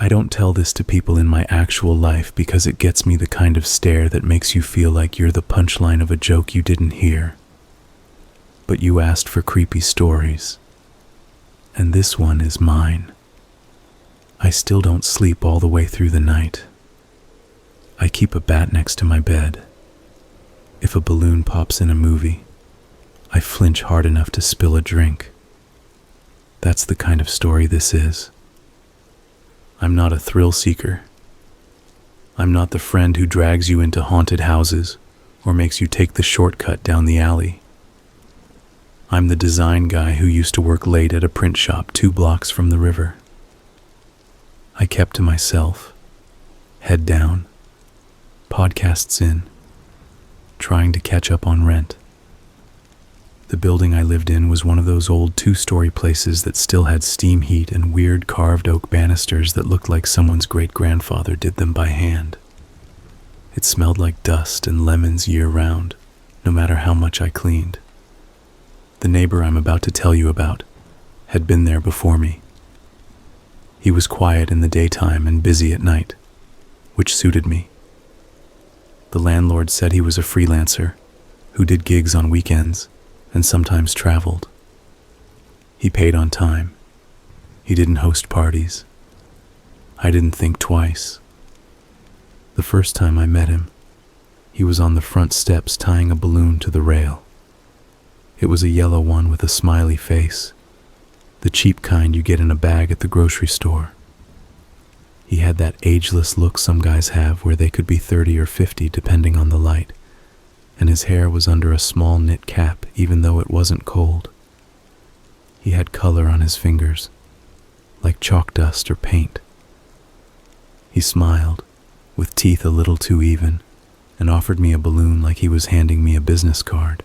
I don't tell this to people in my actual life because it gets me the kind of stare that makes you feel like you're the punchline of a joke you didn't hear. But you asked for creepy stories, and this one is mine. I still don't sleep all the way through the night. I keep a bat next to my bed. If a balloon pops in a movie, I flinch hard enough to spill a drink. That's the kind of story this is. I'm not a thrill seeker. I'm not the friend who drags you into haunted houses or makes you take the shortcut down the alley. I'm the design guy who used to work late at a print shop 2 blocks from the river. I kept to myself, head down, podcasts in, trying to catch up on rent. The building I lived in was one of those old 2-story places that still had steam heat and weird carved oak banisters that looked like someone's great-grandfather did them by hand. It smelled like dust and lemons year-round, no matter how much I cleaned. The neighbor I'm about to tell you about had been there before me. He was quiet in the daytime and busy at night, which suited me. The landlord said he was a freelancer who did gigs on weekends and sometimes traveled. He paid on time. He didn't host parties. I didn't think twice. The first time I met him, he was on the front steps tying a balloon to the rail. It was a yellow one with a smiley face, the cheap kind you get in a bag at the grocery store. He had that ageless look some guys have where they could be 30 or 50 depending on the light, and his hair was under a small knit cap even though it wasn't cold. He had color on his fingers, like chalk dust or paint. He smiled, with teeth a little too even, and offered me a balloon like he was handing me a business card.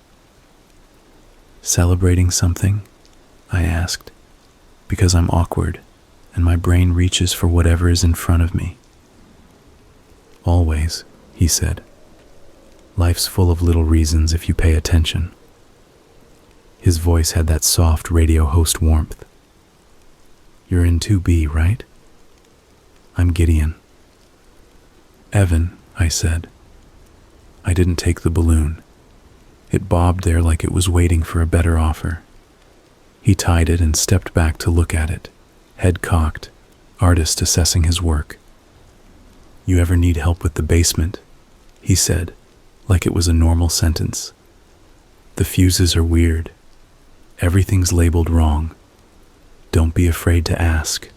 "Celebrating something?" I asked, because I'm awkward and my brain reaches for whatever is in front of me. "Always," he said. "Life's full of little reasons if you pay attention." His voice had that soft radio host warmth. "You're in 2B, right?" "I'm Gideon." "Evan," I said. I didn't take the balloon. It bobbed there like it was waiting for a better offer. He tied it and stepped back to look at it, head cocked, artist assessing his work. "You ever need help with the basement?" he said, like it was a normal sentence. "The fuses are weird. Everything's labeled wrong. Don't be afraid to ask."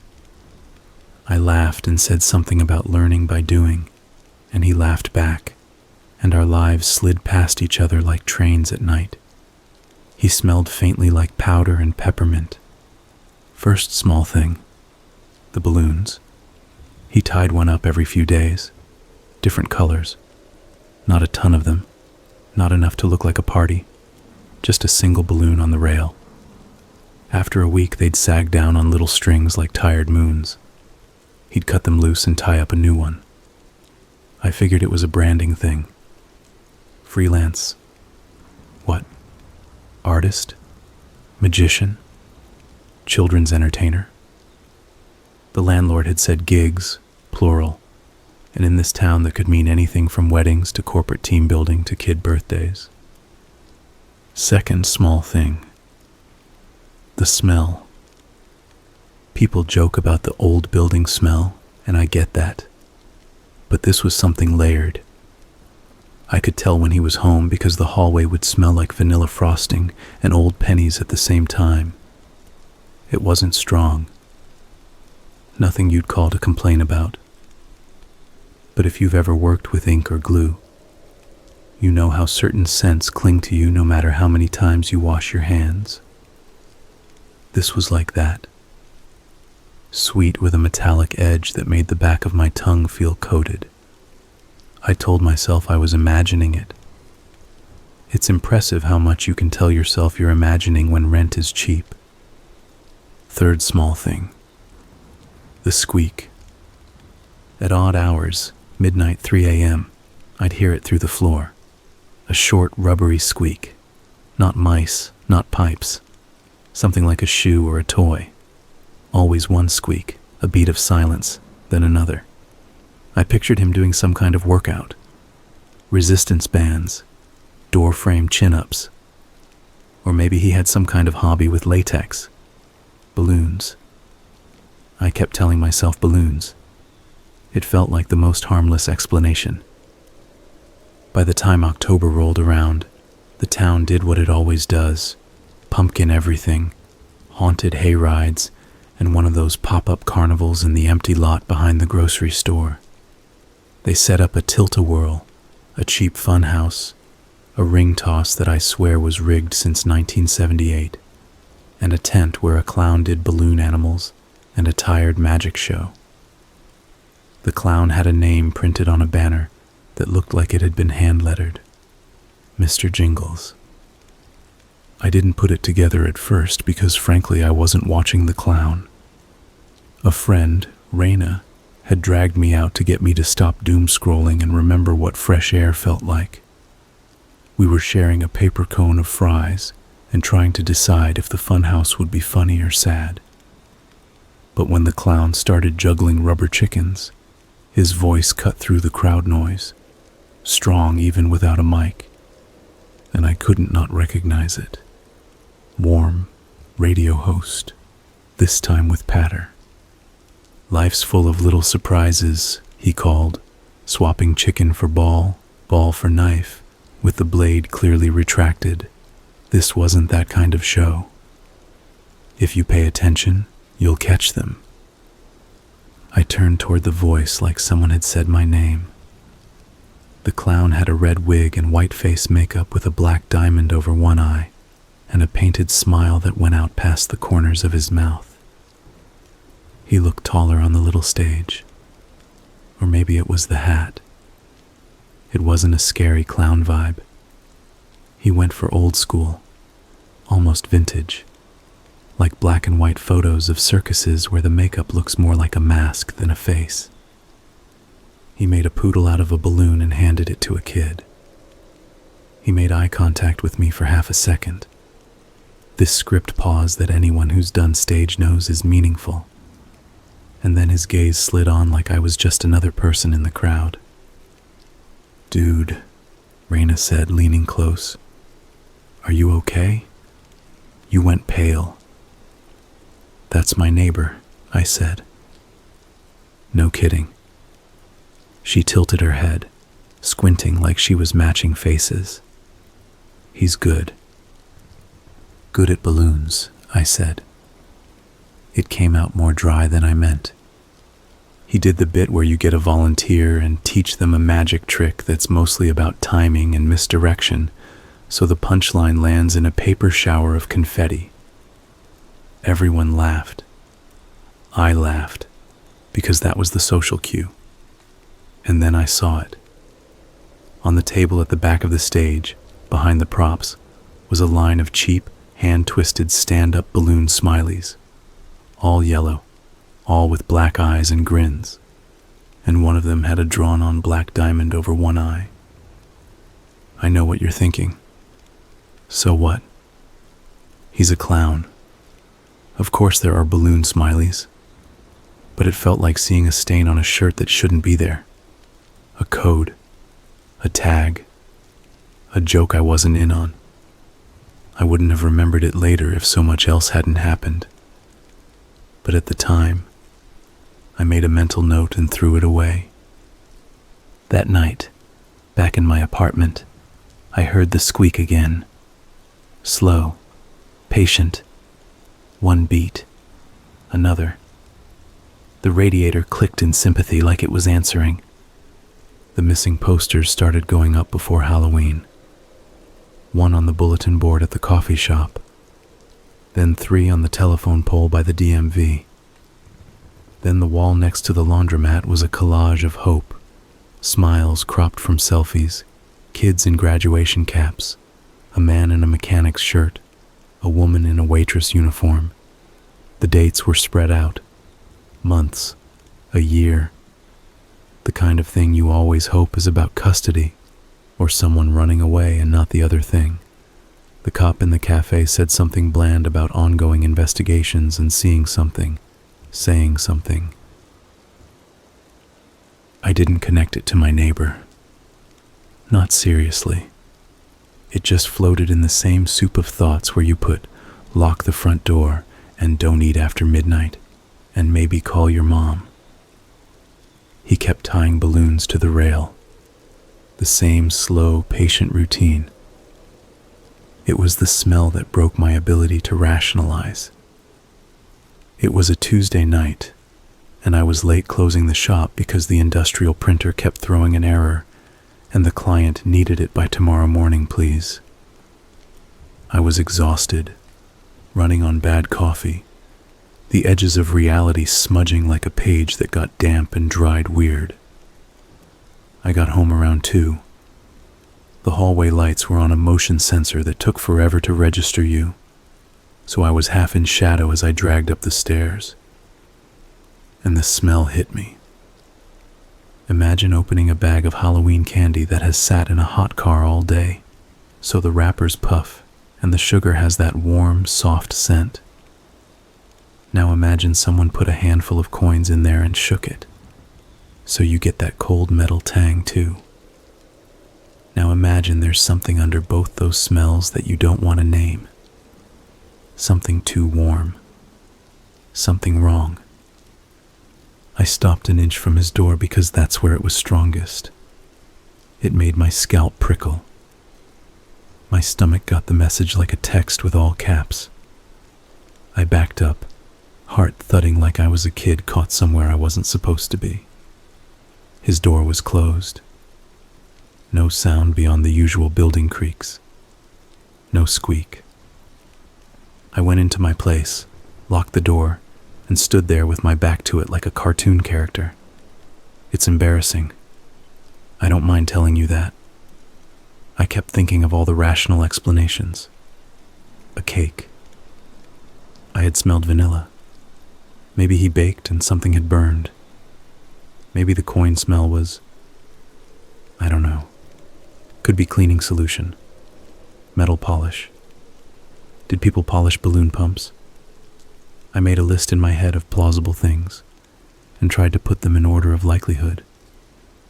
I laughed and said something about learning by doing, and he laughed back, and our lives slid past each other like trains at night. He smelled faintly like powder and peppermint. First small thing, the balloons. He tied one up every few days, different colors. Not a ton of them, not enough to look like a party, just a single balloon on the rail. After a week, they'd sag down on little strings like tired moons. He'd cut them loose and tie up a new one. I figured it was a branding thing. Freelance. What? Artist? Magician? Children's entertainer? The landlord had said gigs, plural, and in this town that could mean anything from weddings to corporate team building to kid birthdays. Second small thing. The smell. People joke about the old building smell, and I get that. But this was something layered. I could tell when he was home because the hallway would smell like vanilla frosting and old pennies at the same time. It wasn't strong. Nothing you'd call to complain about. But if you've ever worked with ink or glue, you know how certain scents cling to you no matter how many times you wash your hands. This was like that. Sweet with a metallic edge that made the back of my tongue feel coated. I told myself I was imagining it. It's impressive how much you can tell yourself you're imagining when rent is cheap. Third small thing. The squeak. At odd hours, midnight, 3 a.m., I'd hear it through the floor. A short, rubbery squeak. Not mice, not pipes. Something like a shoe or a toy. Always one squeak, a beat of silence, then another. I pictured him doing some kind of workout. Resistance bands, door frame chin-ups. Or maybe he had some kind of hobby with latex. Balloons. I kept telling myself balloons. It felt like the most harmless explanation. By the time October rolled around, the town did what it always does. Pumpkin everything, haunted hay rides, and one of those pop-up carnivals in the empty lot behind the grocery store. They set up a tilt-a-whirl, a cheap fun house, a ring toss that I swear was rigged since 1978, and a tent where a clown did balloon animals and a tired magic show. The clown had a name printed on a banner that looked like it had been hand-lettered. Mr. Jingles. I didn't put it together at first because frankly I wasn't watching the clown. A friend, Raina, had dragged me out to get me to stop doom-scrolling and remember what fresh air felt like. We were sharing a paper cone of fries and trying to decide if the funhouse would be funny or sad. But when the clown started juggling rubber chickens, his voice cut through the crowd noise, strong even without a mic, and I couldn't not recognize it. Warm, radio host, this time with patter. Life's full of little surprises, he called, swapping chicken for ball, ball for knife, with the blade clearly retracted. This wasn't that kind of show. If you pay attention, you'll catch them. I turned toward the voice like someone had said my name. The clown had a red wig and white face makeup with a black diamond over one eye and a painted smile that went out past the corners of his mouth. He looked taller on the little stage. Or maybe it was the hat. It wasn't a scary clown vibe. He went for old school, almost vintage, like black and white photos of circuses where the makeup looks more like a mask than a face. He made a poodle out of a balloon and handed it to a kid. He made eye contact with me for half a second. This script pause that anyone who's done stage knows is meaningful. And then his gaze slid on like I was just another person in the crowd. "Dude," Raina said, leaning close. "Are you okay? You went pale." "That's my neighbor," I said. "No kidding." She tilted her head, squinting like she was matching faces. "He's good." "Good at balloons," I said. It came out more dry than I meant. He did the bit where you get a volunteer and teach them a magic trick that's mostly about timing and misdirection, so the punchline lands in a paper shower of confetti. Everyone laughed. I laughed, because that was the social cue. And then I saw it. On the table at the back of the stage, behind the props, was a line of cheap, hand-twisted stand-up balloon smileys. All yellow, all with black eyes and grins, and one of them had a drawn-on black diamond over one eye. I know what you're thinking. So what? He's a clown. Of course there are balloon smileys, but it felt like seeing a stain on a shirt that shouldn't be there. A code, a tag, a joke I wasn't in on. I wouldn't have remembered it later if so much else hadn't happened. But at the time, I made a mental note and threw it away. That night, back in my apartment, I heard the squeak again. Slow, patient. One beat, another. The radiator clicked in sympathy like it was answering. The missing posters started going up before Halloween. One on the bulletin board at the coffee shop. Then 3 on the telephone pole by the DMV. Then the wall next to the laundromat was a collage of hope. Smiles cropped from selfies, kids in graduation caps, a man in a mechanic's shirt, a woman in a waitress uniform. The dates were spread out. Months, a year. The kind of thing you always hope is about custody, or someone running away and not the other thing. The cop in the cafe said something bland about ongoing investigations and seeing something, saying something. I didn't connect it to my neighbor. Not seriously. It just floated in the same soup of thoughts where you put lock the front door and don't eat after midnight and maybe call your mom. He kept tying balloons to the rail. The same slow, patient routine. It was the smell that broke my ability to rationalize. It was a Tuesday night, and I was late closing the shop because the industrial printer kept throwing an error, and the client needed it by tomorrow morning, please. I was exhausted, running on bad coffee, the edges of reality smudging like a page that got damp and dried weird. I got home around 2. The hallway lights were on a motion sensor that took forever to register you, so I was half in shadow as I dragged up the stairs. And the smell hit me. Imagine opening a bag of Halloween candy that has sat in a hot car all day, so the wrappers puff and the sugar has that warm, soft scent. Now imagine someone put a handful of coins in there and shook it, so you get that cold metal tang too. Now imagine there's something under both those smells that you don't want to name. Something too warm. Something wrong. I stopped an inch from his door because that's where it was strongest. It made my scalp prickle. My stomach got the message like a text with all caps. I backed up, heart thudding like I was a kid caught somewhere I wasn't supposed to be. His door was closed. No sound beyond the usual building creaks. No squeak. I went into my place, locked the door, and stood there with my back to it like a cartoon character. It's embarrassing. I don't mind telling you that. I kept thinking of all the rational explanations. A cake. I had smelled vanilla. Maybe he baked and something had burned. Maybe the coin smell was... I don't know. Could be cleaning solution. Metal polish. Did people polish balloon pumps? I made a list in my head of plausible things and tried to put them in order of likelihood,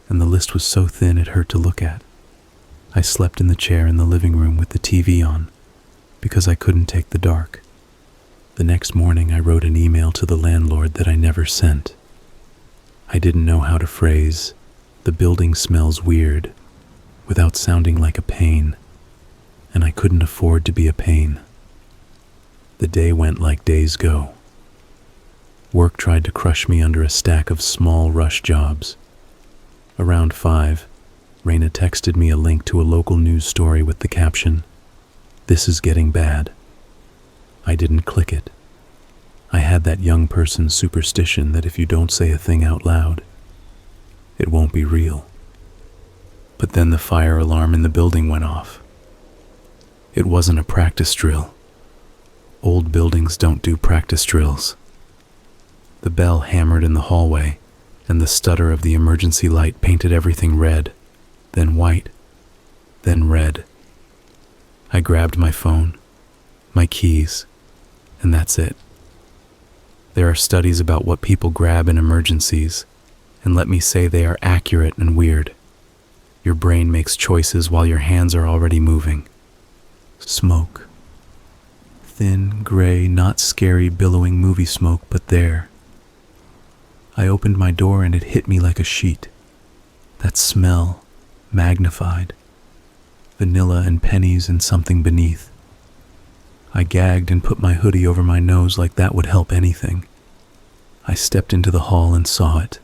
and the list was so thin it hurt to look at. I slept in the chair in the living room with the TV on because I couldn't take the dark. The next morning I wrote an email to the landlord that I never sent. I didn't know how to phrase, "The building smells weird," without sounding like a pain, and I couldn't afford to be a pain. The day went like days go. Work tried to crush me under a stack of small rush jobs. Around 5, Raina texted me a link to a local news story with the caption, "This is getting bad." I didn't click it. I had that young person's superstition that if you don't say a thing out loud, it won't be real. But then the fire alarm in the building went off. It wasn't a practice drill. Old buildings don't do practice drills. The bell hammered in the hallway, and the stutter of the emergency light painted everything red, then white, then red. I grabbed my phone, my keys, and that's it. There are studies about what people grab in emergencies, and let me say they are accurate and weird. Your brain makes choices while your hands are already moving. Smoke. Thin, gray, not scary, billowing movie smoke, but there. I opened my door and it hit me like a sheet. That smell, magnified. Vanilla and pennies and something beneath. I gagged and put my hoodie over my nose like that would help anything. I stepped into the hall and saw it.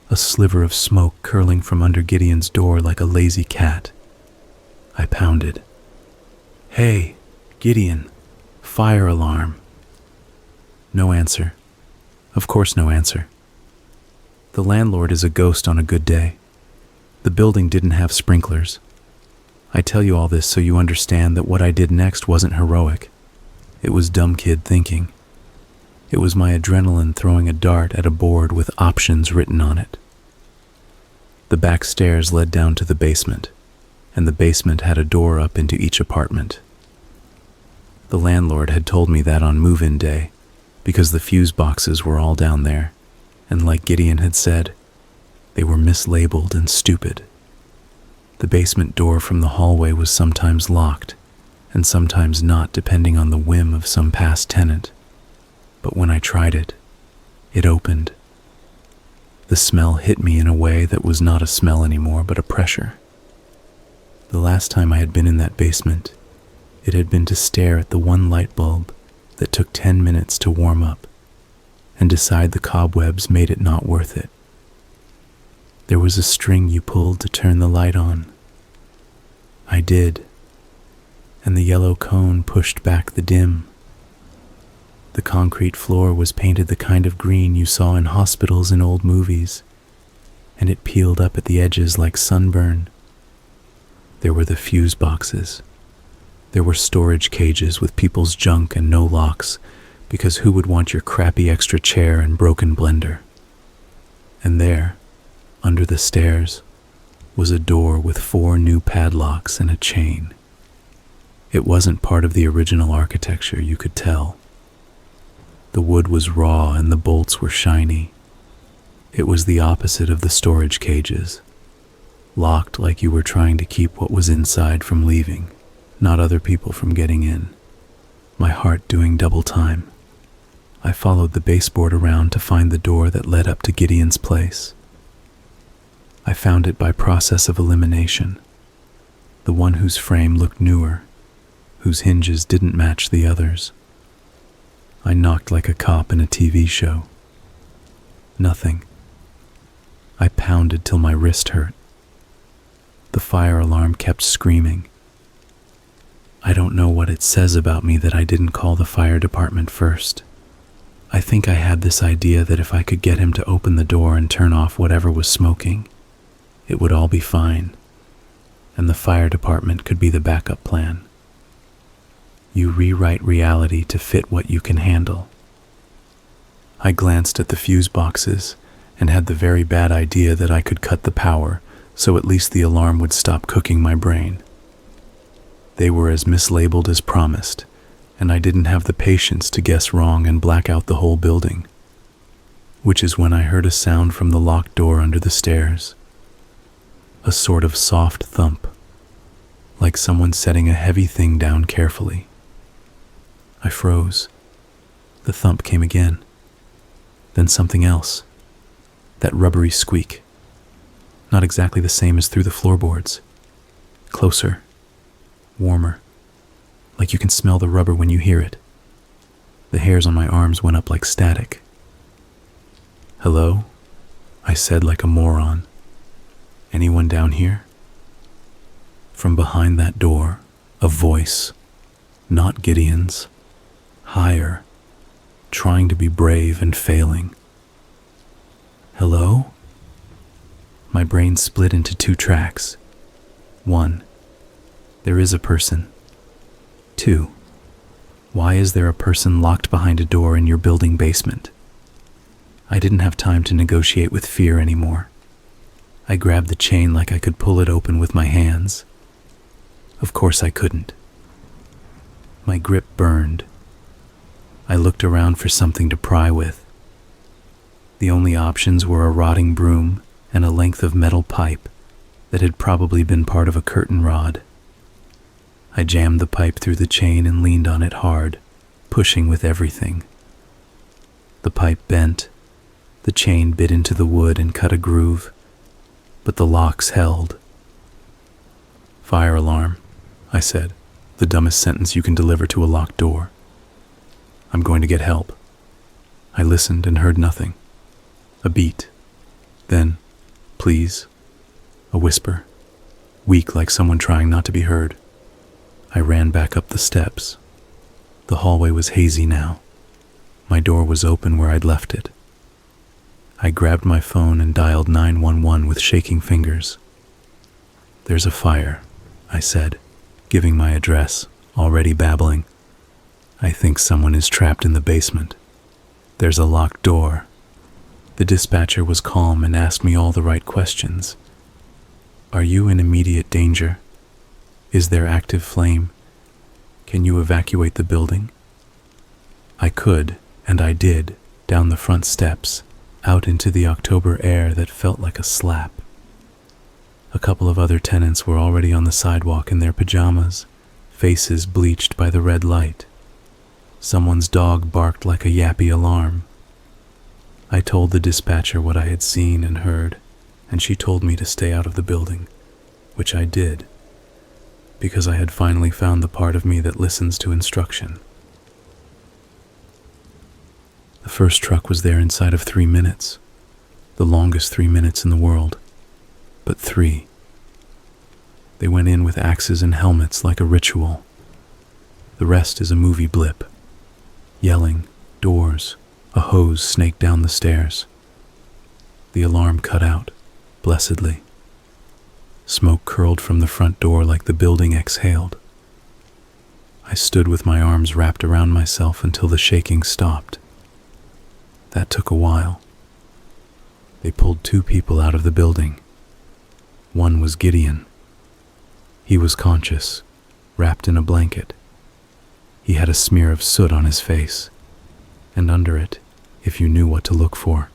A sliver of smoke curling from under Gideon's door like a lazy cat. I pounded. "Hey, Gideon, fire alarm." No answer. Of course no answer. The landlord is a ghost on a good day. The building didn't have sprinklers. I tell you all this so you understand that what I did next wasn't heroic. It was dumb kid thinking. It was my adrenaline throwing a dart at a board with options written on it. The back stairs led down to the basement, and the basement had a door up into each apartment. The landlord had told me that on move-in day, because the fuse boxes were all down there, and like Gideon had said, They were mislabeled and stupid. The basement door from the hallway was sometimes locked, and sometimes not, depending on the whim of some past tenant. But when I tried it, it opened. The smell hit me in a way that was not a smell anymore, but a pressure. The last time I had been in that basement, it had been to stare at the one light bulb that took 10 minutes to warm up and decide the cobwebs made it not worth it. There was a string you pulled to turn the light on. I did, and the yellow cone pushed back the dim. The concrete floor was painted the kind of green you saw in hospitals in old movies, and it peeled up at the edges like sunburn. There were the fuse boxes. There were storage cages with people's junk and no locks, because who would want your crappy extra chair and broken blender? And there, under the stairs, was a door with 4 new padlocks and a chain. It wasn't part of the original architecture, you could tell. The wood was raw and the bolts were shiny. It was the opposite of the storage cages, locked like you were trying to keep what was inside from leaving, not other people from getting in. My heart doing double time. I followed the baseboard around to find the door that led up to Gideon's place. I found it by process of elimination, the one whose frame looked newer, whose hinges didn't match the others. I knocked like a cop in a TV show. Nothing. I pounded till my wrist hurt. The fire alarm kept screaming. I don't know what it says about me that I didn't call the fire department first. I think I had this idea that if I could get him to open the door and turn off whatever was smoking, it would all be fine, and the fire department could be the backup plan. You rewrite reality to fit what you can handle. I glanced at the fuse boxes and had the very bad idea that I could cut the power so at least the alarm would stop cooking my brain. They were as mislabeled as promised, and I didn't have the patience to guess wrong and black out the whole building, which is when I heard a sound from the locked door under the stairs. A sort of soft thump, like someone setting a heavy thing down carefully. I froze. The thump came again. Then something else. That rubbery squeak. Not exactly the same as through the floorboards. Closer. Warmer. Like you can smell the rubber when you hear it. The hairs on my arms went up like static. "Hello?" I said like a moron. "Anyone down here?" From behind that door, a voice, not Gideon's, higher, trying to be brave and failing. "Hello?" My brain split into 2 tracks. 1. There is a person. 2. Why is there a person locked behind a door in your building basement? I didn't have time to negotiate with fear anymore. I grabbed the chain like I could pull it open with my hands. Of course I couldn't. My grip burned. I looked around for something to pry with. The only options were a rotting broom and a length of metal pipe that had probably been part of a curtain rod. I jammed the pipe through the chain and leaned on it hard, pushing with everything. The pipe bent, the chain bit into the wood and cut a groove, but the locks held. "Fire alarm," I said, the dumbest sentence you can deliver to a locked door. "I'm going to get help." I listened and heard nothing. A beat. Then, "Please." A whisper, weak like someone trying not to be heard. I ran back up the steps. The hallway was hazy now. My door was open where I'd left it. I grabbed my phone and dialed 911 with shaking fingers. "There's a fire," I said, giving my address, already babbling. "I think someone is trapped in the basement. There's a locked door." The dispatcher was calm and asked me all the right questions. "Are you in immediate danger? Is there active flame? Can you evacuate the building?" I could, and I did, down the front steps, out into the October air that felt like a slap. A couple of other tenants were already on the sidewalk in their pajamas, faces bleached by the red light. Someone's dog barked like a yappy alarm. I told the dispatcher what I had seen and heard, and she told me to stay out of the building, which I did, because I had finally found the part of me that listens to instruction. The first truck was there inside of 3 minutes, the longest 3 minutes in the world, but 3. They went in with axes and helmets like a ritual. The rest is a movie blip. Yelling, doors, a hose snaked down the stairs. The alarm cut out, blessedly. Smoke curled from the front door like the building exhaled. I stood with my arms wrapped around myself until the shaking stopped. That took a while. They pulled 2 people out of the building. One was Gideon. He was conscious, wrapped in a blanket. He had a smear of soot on his face, and under it, if you knew what to look for,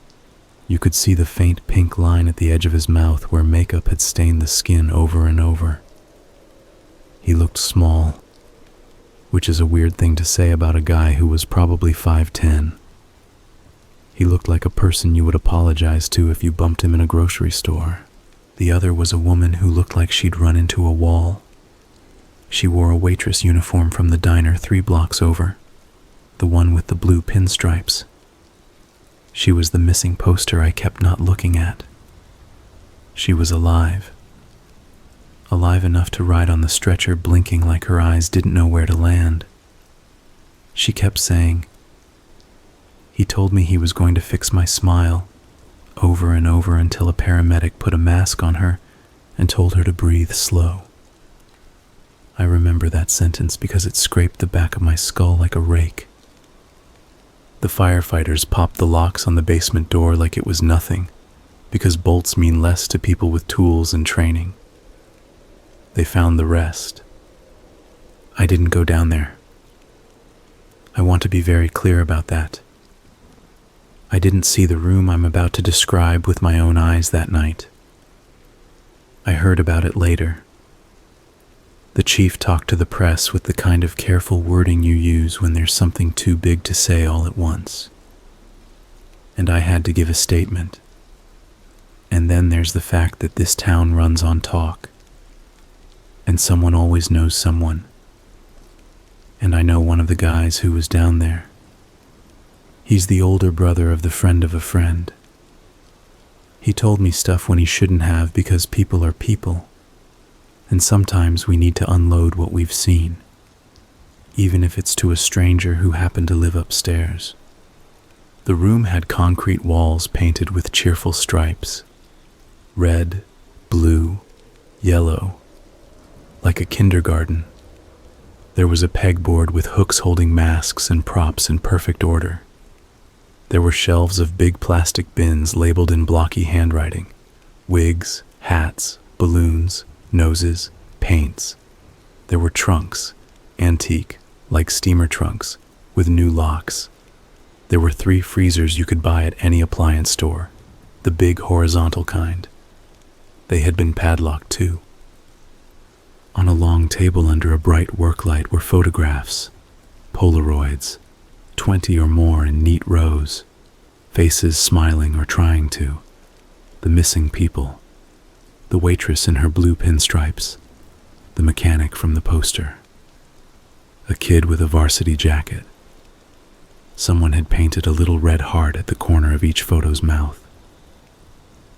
you could see the faint pink line at the edge of his mouth where makeup had stained the skin over and over. He looked small, which is a weird thing to say about a guy who was probably 5'10". He looked like a person you would apologize to if you bumped him in a grocery store. The other was a woman who looked like she'd run into a wall. She wore a waitress uniform from the diner 3 blocks over, the one with the blue pinstripes. She was the missing poster I kept not looking at. She was alive. Alive enough to ride on the stretcher, blinking like her eyes didn't know where to land. She kept saying, "He told me he was going to fix my smile," over and over until a paramedic put a mask on her and told her to breathe slow. I remember that sentence because it scraped the back of my skull like a rake. The firefighters popped the locks on the basement door like it was nothing, because bolts mean less to people with tools and training. They found the rest. I didn't go down there. I want to be very clear about that. I didn't see the room I'm about to describe with my own eyes that night. I heard about it later. The chief talked to the press with the kind of careful wording you use when there's something too big to say all at once. And I had to give a statement. And then there's the fact that this town runs on talk. And someone always knows someone. And I know one of the guys who was down there. He's the older brother of the friend of a friend. He told me stuff when he shouldn't have because people are people. And sometimes we need to unload what we've seen, even if it's to a stranger who happened to live upstairs. The room had concrete walls painted with cheerful stripes, red, blue, yellow, like a kindergarten. There was a pegboard with hooks holding masks and props in perfect order. There were shelves of big plastic bins labeled in blocky handwriting, wigs, hats, balloons, noses, paints. There were trunks, antique, like steamer trunks, with new locks. There were 3 freezers you could buy at any appliance store, the big horizontal kind. They had been padlocked too. On a long table under a bright work light were photographs, Polaroids, 20 or more in neat rows, faces smiling or trying to, the missing people. The waitress in her blue pinstripes, the mechanic from the poster, a kid with a varsity jacket. Someone had painted a little red heart at the corner of each photo's mouth.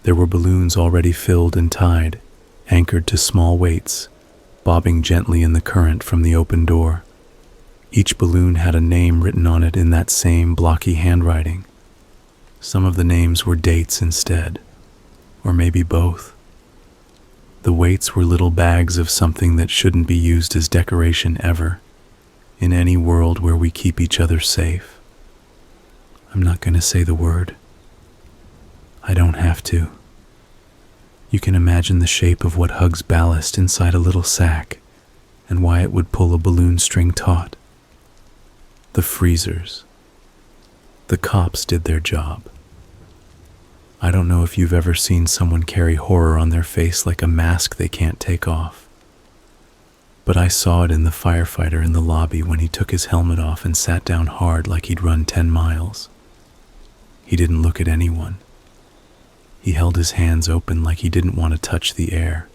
There were balloons already filled and tied, anchored to small weights, bobbing gently in the current from the open door. Each balloon had a name written on it in that same blocky handwriting. Some of the names were dates instead, or maybe both. The weights were little bags of something that shouldn't be used as decoration ever, in any world where we keep each other safe. I'm not going to say the word. I don't have to. You can imagine the shape of what hugs ballast inside a little sack, and why it would pull a balloon string taut. The freezers. The cops did their job. I don't know if you've ever seen someone carry horror on their face like a mask they can't take off. But I saw it in the firefighter in the lobby when he took his helmet off and sat down hard like he'd run 10 miles. He didn't look at anyone. He held his hands open like he didn't want to touch the air.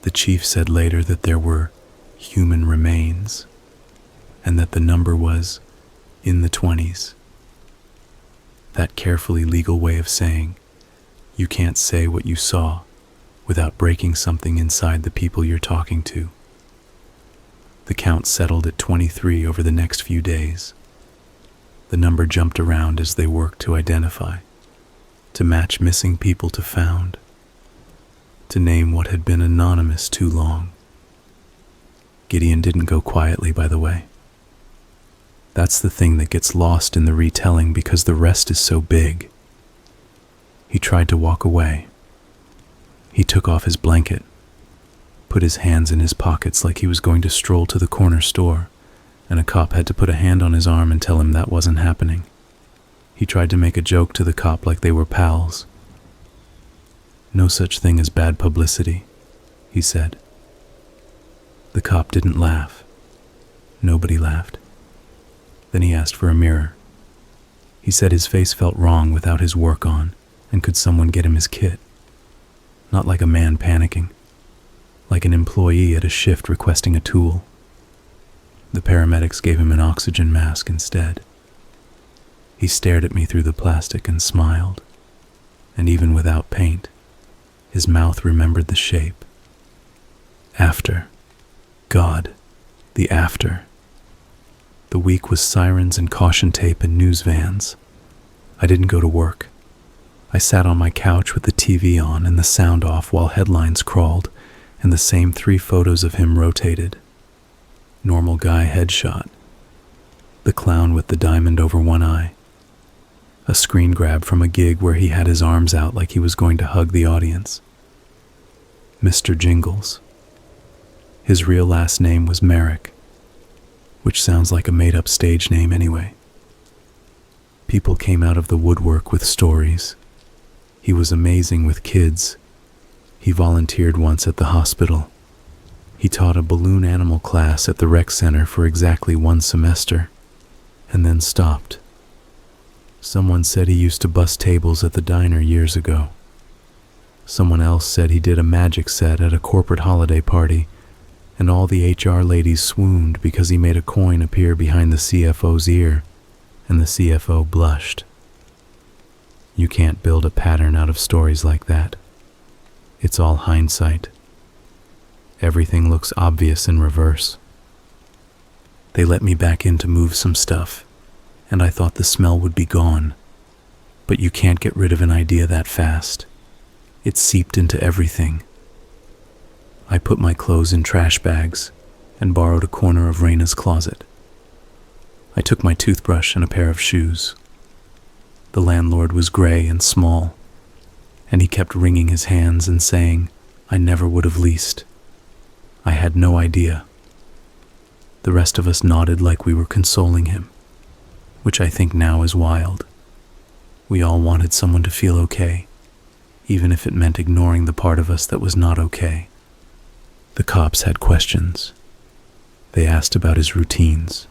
The chief said later that there were human remains and that the number was in the 20s. That carefully legal way of saying you can't say what you saw without breaking something inside the people you're talking to. The count settled at 23 over the next few days. The number jumped around as they worked to identify, to match missing people to found, to name what had been anonymous too long. Gideon didn't go quietly, by the way. That's the thing that gets lost in the retelling because the rest is so big. He tried to walk away. He took off his blanket, put his hands in his pockets like he was going to stroll to the corner store, and a cop had to put a hand on his arm and tell him that wasn't happening. He tried to make a joke to the cop like they were pals. "No such thing as bad publicity," he said. The cop didn't laugh. Nobody laughed. Then he asked for a mirror. He said his face felt wrong without his work on, and could someone get him his kit? Not like a man panicking, like an employee at a shift requesting a tool. The paramedics gave him an oxygen mask instead. He stared at me through the plastic and smiled, and even without paint, his mouth remembered the shape. After. God, the after. The week was sirens and caution tape and news vans. I didn't go to work. I sat on my couch with the TV on and the sound off while headlines crawled and the same 3 photos of him rotated. Normal guy headshot. The clown with the diamond over one eye. A screen grab from a gig where he had his arms out like he was going to hug the audience. Mr. Jingles. His real last name was Merrick, which sounds like a made-up stage name anyway. People came out of the woodwork with stories. He was amazing with kids. He volunteered once at the hospital. He taught a balloon animal class at the rec center for exactly 1 semester, and then stopped. Someone said he used to bus tables at the diner years ago. Someone else said he did a magic set at a corporate holiday party, and all the HR ladies swooned because he made a coin appear behind the CFO's ear, and the CFO blushed. You can't build a pattern out of stories like that. It's all hindsight. Everything looks obvious in reverse. They let me back in to move some stuff, and I thought the smell would be gone. But you can't get rid of an idea that fast. It seeped into everything. I put my clothes in trash bags and borrowed a corner of Raina's closet. I took my toothbrush and a pair of shoes. The landlord was gray and small, and he kept wringing his hands and saying, "I never would have leased." I had no idea. The rest of us nodded like we were consoling him, which I think now is wild. We all wanted someone to feel okay, even if it meant ignoring the part of us that was not okay. The cops had questions. They asked about his routines.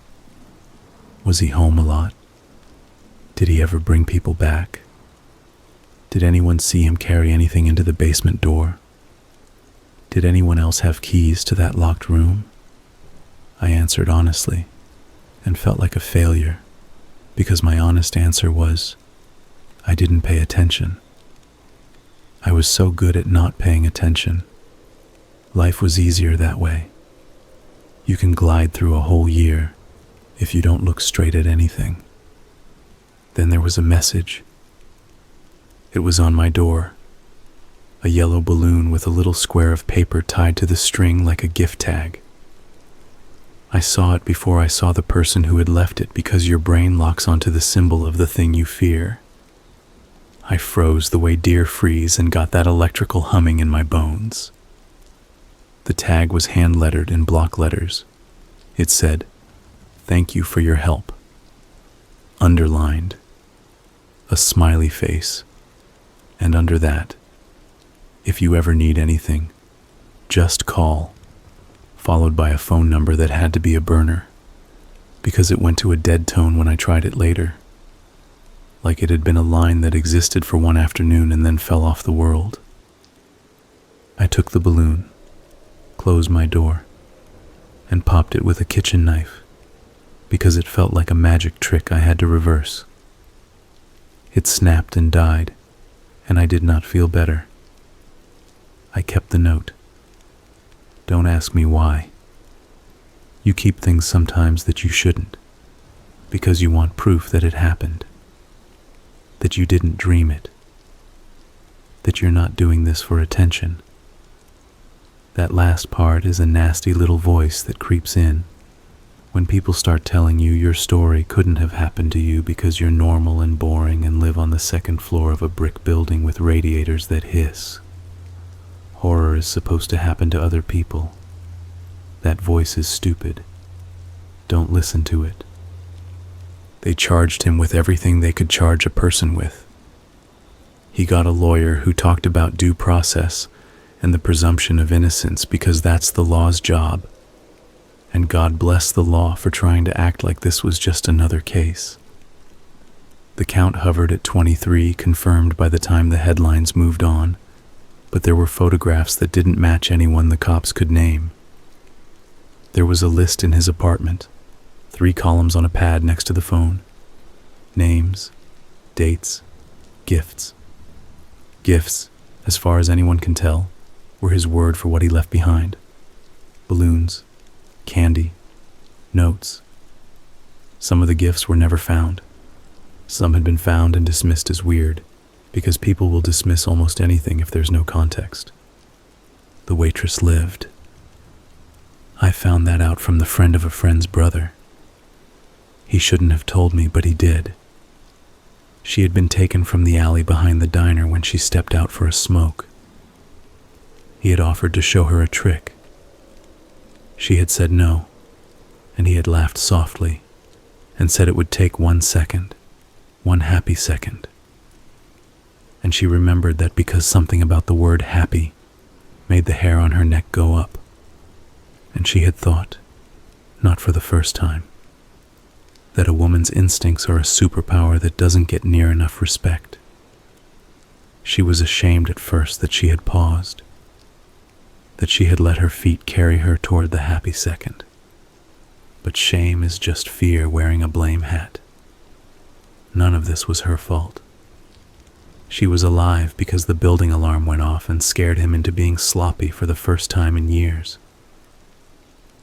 Was he home a lot? Did he ever bring people back? Did anyone see him carry anything into the basement door? Did anyone else have keys to that locked room? I answered honestly and felt like a failure because my honest answer was, I didn't pay attention. I was so good at not paying attention. Life was easier that way. You can glide through a whole year if you don't look straight at anything. Then there was a message. It was on my door. A yellow balloon with a little square of paper tied to the string like a gift tag. I saw it before I saw the person who had left it because your brain locks onto the symbol of the thing you fear. I froze the way deer freeze and got that electrical humming in my bones. The tag was hand-lettered in block letters. It said, "Thank you for your help." Underlined. A smiley face And under that, if you ever need anything, just call, followed by a phone number that had to be a burner, because it went to a dead tone when I tried it later, like it had been a line that existed for one afternoon and then fell off the world. I took the balloon, closed my door, and popped it with a kitchen knife, because it felt like a magic trick I had to reverse. It snapped and died, and I did not feel better. I kept the note. Don't ask me why. You keep things sometimes that you shouldn't, because you want proof that it happened, that you didn't dream it, that you're not doing this for attention. That last part is a nasty little voice that creeps in when people start telling you your story couldn't have happened to you because you're normal and boring and live on the second floor of a brick building with radiators that hiss. Horror is supposed to happen to other people. That voice is stupid. Don't listen to it. They charged him with everything they could charge a person with. He got a lawyer who talked about due process and the presumption of innocence because that's the law's job. And God bless the law for trying to act like this was just another case. The count hovered at 23, confirmed by the time the headlines moved on, but there were photographs that didn't match anyone the cops could name. There was a list in his apartment, 3 columns on a pad next to the phone. Names, dates, gifts. Gifts, as far as anyone can tell, were his word for what he left behind. Balloons, candy, notes. Some of the gifts were never found. Some had been found and dismissed as weird, because people will dismiss almost anything if there's no context. The waitress lived. I found that out from the friend of a friend's brother. He shouldn't have told me, but he did. She had been taken from the alley behind the diner when she stepped out for a smoke. He had offered to show her a trick. She had said no, and he had laughed softly and said it would take 1 second, 1 happy second. And she remembered that because something about the word happy made the hair on her neck go up. And she had thought, not for the first time, that a woman's instincts are a superpower that doesn't get near enough respect. She was ashamed at first that she had paused, that she had let her feet carry her toward the happy second. But shame is just fear wearing a blame hat. None of this was her fault. She was alive because the building alarm went off and scared him into being sloppy for the first time in years.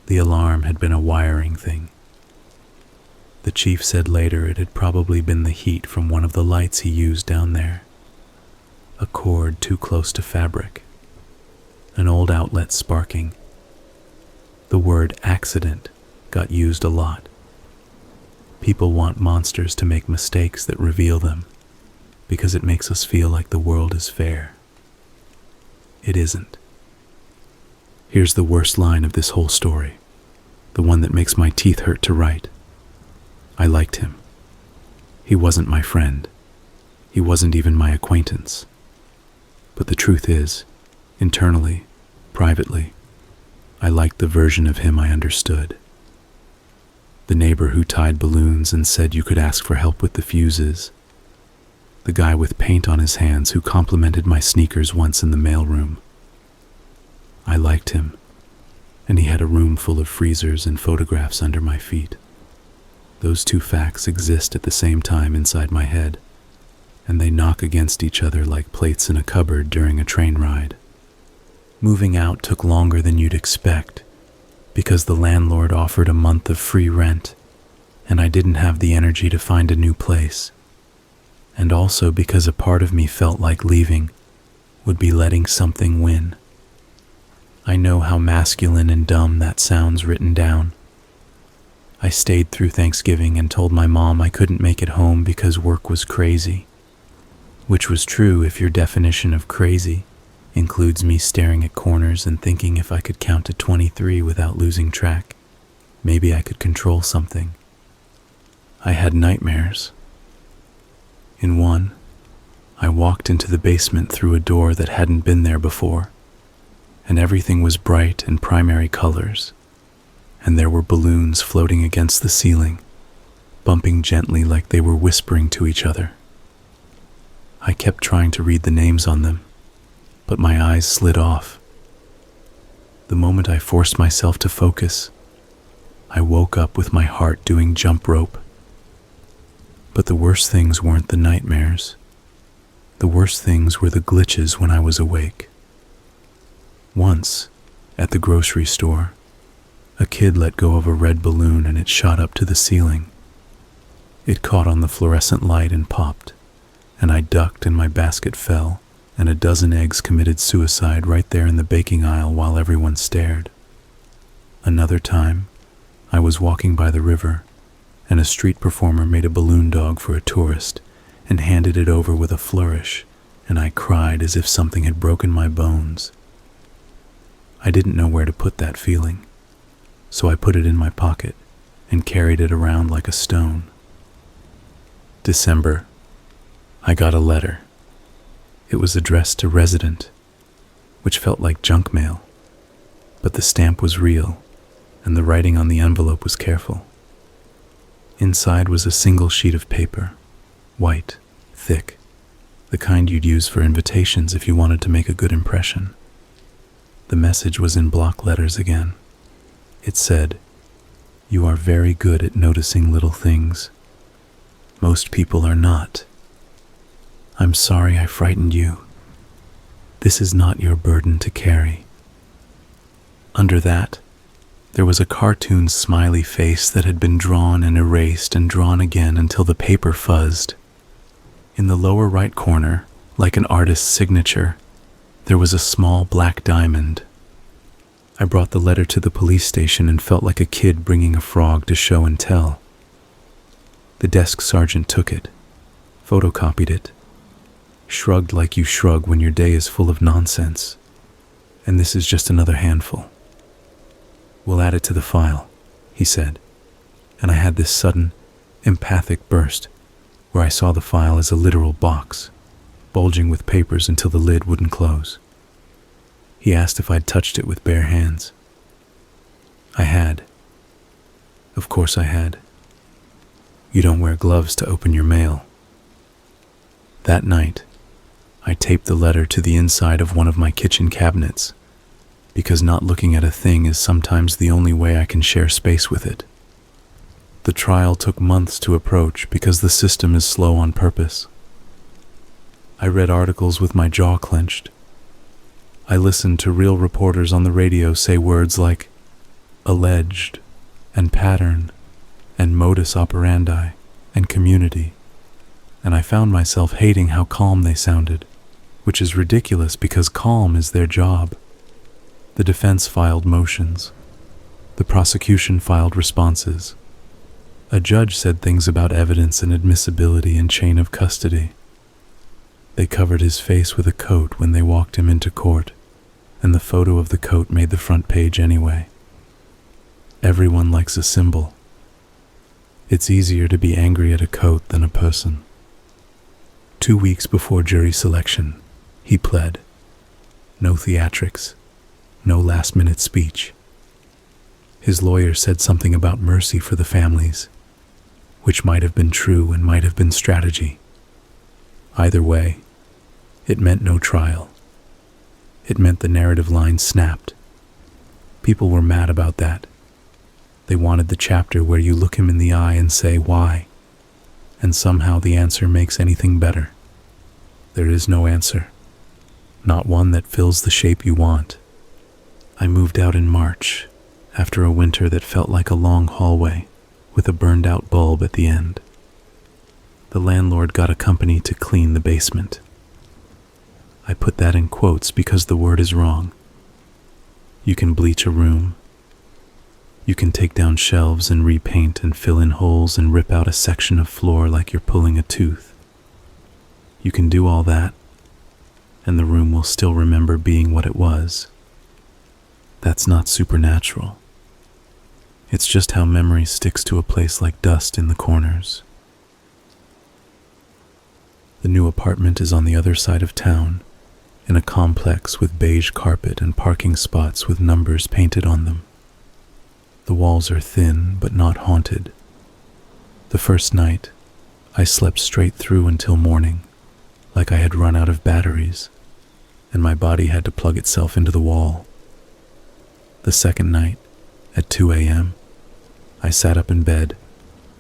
The alarm had been a wiring thing. The chief said later it had probably been the heat from one of the lights he used down there. A cord too close to fabric. An old outlet sparking. The word accident got used a lot. People want monsters to make mistakes that reveal them, because it makes us feel like the world is fair. It isn't. Here's the worst line of this whole story, the one that makes my teeth hurt to write. I liked him. He wasn't my friend. He wasn't even my acquaintance. But the truth is, internally, privately, I liked the version of him I understood. The neighbor who tied balloons and said you could ask for help with the fuses. The guy with paint on his hands who complimented my sneakers once in the mailroom. I liked him, and he had a room full of freezers and photographs under my feet. Those 2 facts exist at the same time inside my head, and they knock against each other like plates in a cupboard during a train ride. Moving out took longer than you'd expect, because the landlord offered a month of free rent, and I didn't have the energy to find a new place. And also because a part of me felt like leaving would be letting something win. I know how masculine and dumb that sounds written down. I stayed through Thanksgiving and told my mom I couldn't make it home because work was crazy, which was true if your definition of crazy includes me staring at corners and thinking if I could count to 23 without losing track, maybe I could control something. I had nightmares. In one, I walked into the basement through a door that hadn't been there before, and everything was bright and primary colors, and there were balloons floating against the ceiling, bumping gently like they were whispering to each other. I kept trying to read the names on them, but my eyes slid off. The moment I forced myself to focus, I woke up with my heart doing jump rope. But the worst things weren't the nightmares. The worst things were the glitches when I was awake. Once, at the grocery store, a kid let go of a red balloon and it shot up to the ceiling. It caught on the fluorescent light and popped, and I ducked and my basket fell, and a dozen eggs committed suicide right there in the baking aisle while everyone stared. Another time, I was walking by the river, and a street performer made a balloon dog for a tourist and handed it over with a flourish, and I cried as if something had broken my bones. I didn't know where to put that feeling, so I put it in my pocket and carried it around like a stone. December, I got a letter. It was addressed to Resident, which felt like junk mail, but the stamp was real, and the writing on the envelope was careful. Inside was a single sheet of paper, white, thick, the kind you'd use for invitations if you wanted to make a good impression. The message was in block letters again. It said, "You are very good at noticing little things. Most people are not. I'm sorry I frightened you. This is not your burden to carry." Under that, there was a cartoon smiley face that had been drawn and erased and drawn again until the paper fuzzed. In the lower right corner, like an artist's signature, there was a small black diamond. I brought the letter to the police station and felt like a kid bringing a frog to show and tell. The desk sergeant took it, photocopied it, shrugged like you shrug when your day is full of nonsense, and this is just another handful. "We'll add it to the file," he said, and I had this sudden, empathic burst where I saw the file as a literal box, bulging with papers until the lid wouldn't close. He asked if I'd touched it with bare hands. I had. Of course I had. You don't wear gloves to open your mail. That night, I taped the letter to the inside of one of my kitchen cabinets, because not looking at a thing is sometimes the only way I can share space with it. The trial took months to approach because the system is slow on purpose. I read articles with my jaw clenched. I listened to real reporters on the radio say words like alleged and pattern and modus operandi and community, and I found myself hating how calm they sounded, which is ridiculous because calm is their job. The defense filed motions. The prosecution filed responses. A judge said things about evidence and admissibility and chain of custody. They covered his face with a coat when they walked him into court, and the photo of the coat made the front page anyway. Everyone likes a symbol. It's easier to be angry at a coat than a person. 2 weeks before jury selection, he pled. No theatrics, no last-minute speech. His lawyer said something about mercy for the families, which might have been true and might have been strategy. Either way, it meant no trial. It meant the narrative line snapped. People were mad about that. They wanted the chapter where you look him in the eye and say, "Why?" And somehow the answer makes anything better. There is no answer. Not one that fills the shape you want. I moved out in March, after a winter that felt like a long hallway, with a burned-out bulb at the end. The landlord got a company to clean the basement. I put that in quotes because the word is wrong. You can bleach a room. You can take down shelves and repaint and fill in holes and rip out a section of floor like you're pulling a tooth. You can do all that, and the room will still remember being what it was. That's not supernatural. It's just how memory sticks to a place like dust in the corners. The new apartment is on the other side of town, in a complex with beige carpet and parking spots with numbers painted on them. The walls are thin but not haunted. The first night, I slept straight through until morning, like I had run out of batteries, and my body had to plug itself into the wall. The second night, at 2 a.m., I sat up in bed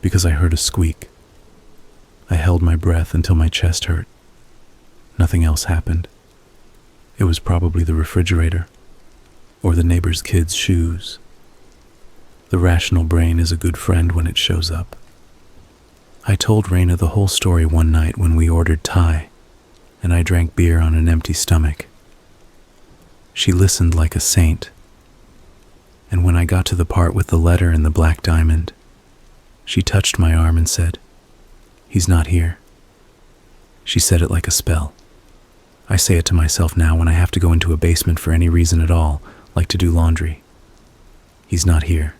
because I heard a squeak. I held my breath until my chest hurt. Nothing else happened. It was probably the refrigerator or the neighbor's kid's shoes. The rational brain is a good friend when it shows up. I told Raina the whole story one night when we ordered Thai, and I drank beer on an empty stomach. She listened like a saint, and when I got to the part with the letter and the black diamond, she touched my arm and said, "He's not here." She said it like a spell. I say it to myself now when I have to go into a basement for any reason at all, like to do laundry. He's not here.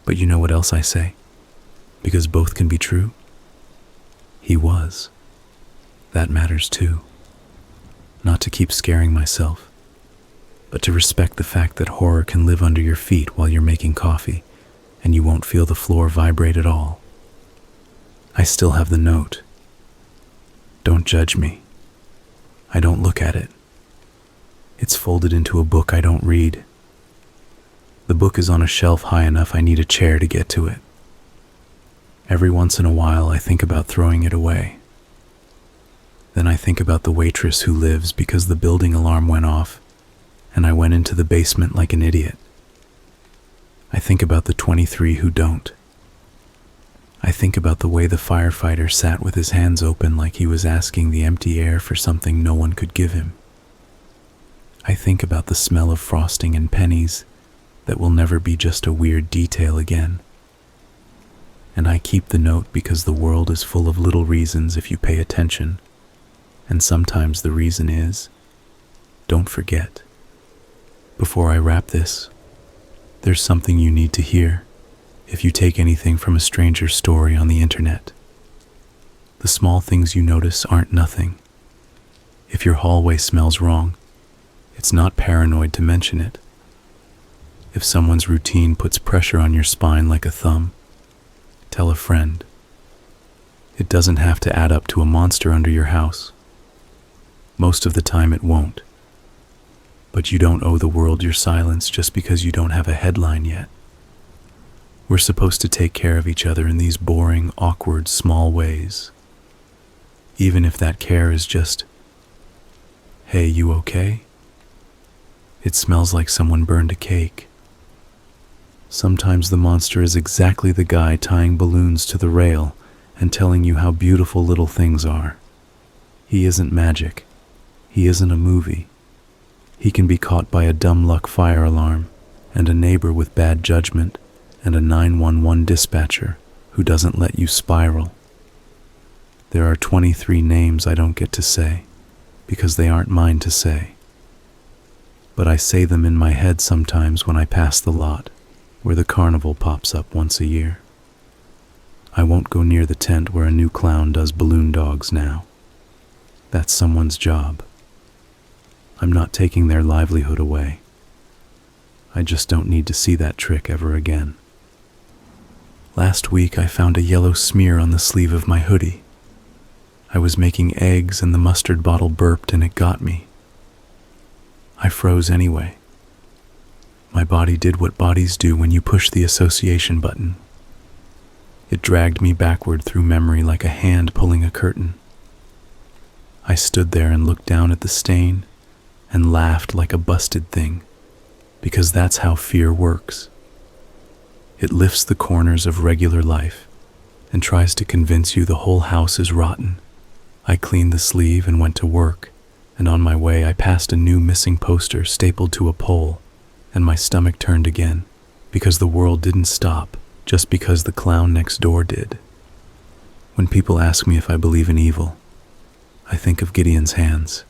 But you know what else I say? Because both can be true. He was. That matters too. Not to keep scaring myself, but to respect the fact that horror can live under your feet while you're making coffee, and you won't feel the floor vibrate at all. I still have the note. Don't judge me. I don't look at it. It's folded into a book I don't read. The book is on a shelf high enough I need a chair to get to it. Every once in a while I think about throwing it away. Then I think about the waitress who lives because the building alarm went off and I went into the basement like an idiot. I think about the 23 who don't. I think about the way the firefighter sat with his hands open like he was asking the empty air for something no one could give him. I think about the smell of frosting and pennies that will never be just a weird detail again. And I keep the note because the world is full of little reasons if you pay attention, and sometimes the reason is, don't forget. Before I wrap this, there's something you need to hear if you take anything from a stranger's story on the internet. The small things you notice aren't nothing. If your hallway smells wrong, it's not paranoid to mention it. If someone's routine puts pressure on your spine like a thumb, tell a friend. It doesn't have to add up to a monster under your house. Most of the time it won't. But you don't owe the world your silence just because you don't have a headline yet. We're supposed to take care of each other in these boring, awkward, small ways. Even if that care is just, "Hey, you okay?" It smells like someone burned a cake. Sometimes the monster is exactly the guy tying balloons to the rail and telling you how beautiful little things are. He isn't magic. He isn't a movie. He can be caught by a dumb luck fire alarm and a neighbor with bad judgment and a 911 dispatcher who doesn't let you spiral. There are 23 names I don't get to say because they aren't mine to say. But I say them in my head sometimes when I pass the lot where the carnival pops up once a year. I won't go near the tent where a new clown does balloon dogs now. That's someone's job. I'm not taking their livelihood away. I just don't need to see that trick ever again. Last week I found a yellow smear on the sleeve of my hoodie. I was making eggs and the mustard bottle burped and it got me. I froze anyway. My body did what bodies do when you push the association button. It dragged me backward through memory like a hand pulling a curtain. I stood there and looked down at the stain and laughed like a busted thing, because that's how fear works. It lifts the corners of regular life and tries to convince you the whole house is rotten. I cleaned the sleeve and went to work, and on my way I passed a new missing poster stapled to a pole, and my stomach turned again, because the world didn't stop just because the clown next door did. When people ask me if I believe in evil, I think of Gideon's hands.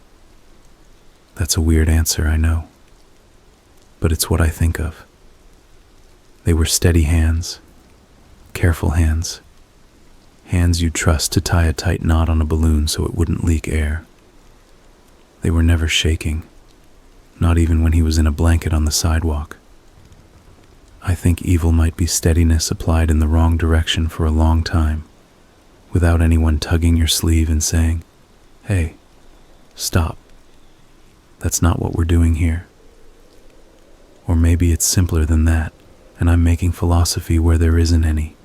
That's a weird answer, I know, but it's what I think of. They were steady hands, careful hands, Hands you'd trust to tie a tight knot on a balloon so it wouldn't leak air. They were never shaking, not even when he was in a blanket on the sidewalk. I think evil might be steadiness applied in the wrong direction for a long time, without anyone tugging your sleeve and saying, "Hey, stop. That's not what we're doing here." Or maybe it's simpler than that, and I'm making philosophy where there isn't any.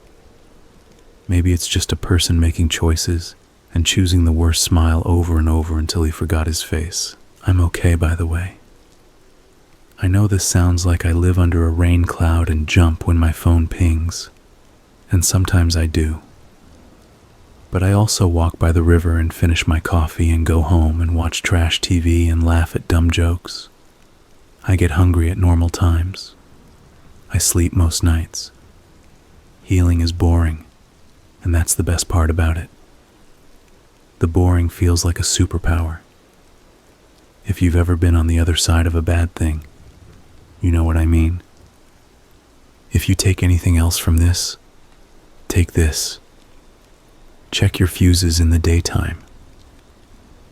Maybe it's just a person making choices and choosing the worst smile over and over until he forgot his face. I'm okay, by the way. I know this sounds like I live under a rain cloud and jump when my phone pings, and sometimes I do. But I also walk by the river and finish my coffee and go home and watch trash TV and laugh at dumb jokes. I get hungry at normal times. I sleep most nights. Healing is boring, and that's the best part about it. The boring feels like a superpower. If you've ever been on the other side of a bad thing, you know what I mean. If you take anything else from this, take this. Check your fuses in the daytime.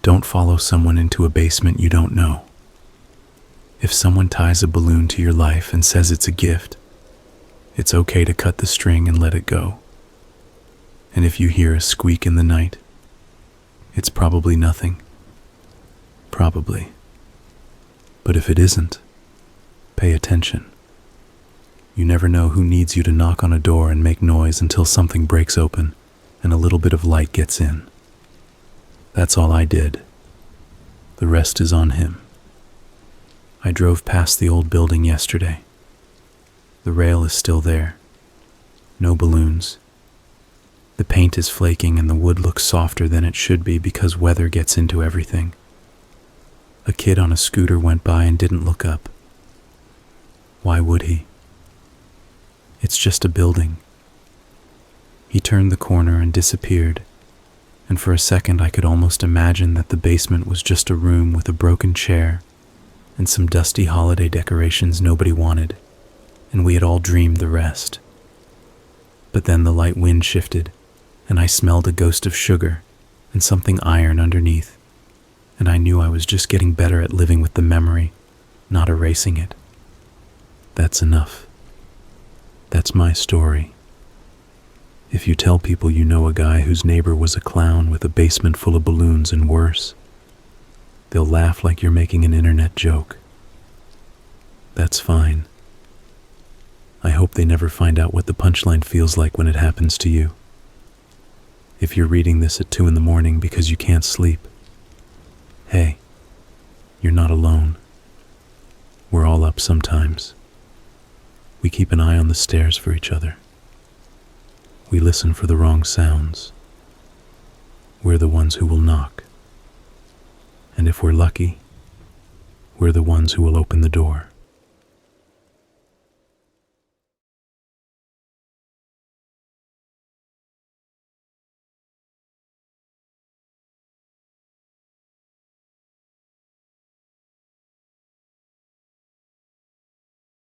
Don't follow someone into a basement you don't know. If someone ties a balloon to your life and says it's a gift, it's okay to cut the string and let it go. And if you hear a squeak in the night, it's probably nothing. Probably. But if it isn't, pay attention. You never know who needs you to knock on a door and make noise until something breaks open and a little bit of light gets in. That's all I did. The rest is on him. I drove past the old building yesterday. The rail is still there. No balloons. The paint is flaking and the wood looks softer than it should be because weather gets into everything. A kid on a scooter went by and didn't look up. Why would he? It's just a building. He turned the corner and disappeared, and for a second I could almost imagine that the basement was just a room with a broken chair and some dusty holiday decorations nobody wanted, and we had all dreamed the rest. But then the light wind shifted, and I smelled a ghost of sugar and something iron underneath, and I knew I was just getting better at living with the memory, not erasing it. That's enough. That's my story. If you tell people you know a guy whose neighbor was a clown with a basement full of balloons and worse, they'll laugh like you're making an internet joke. That's fine. I hope they never find out what the punchline feels like when it happens to you. If you're reading this at 2 a.m. because you can't sleep, hey, you're not alone. We're all up sometimes. We keep an eye on the stairs for each other. We listen for the wrong sounds. We're the ones who will knock. And if we're lucky, we're the ones who will open the door.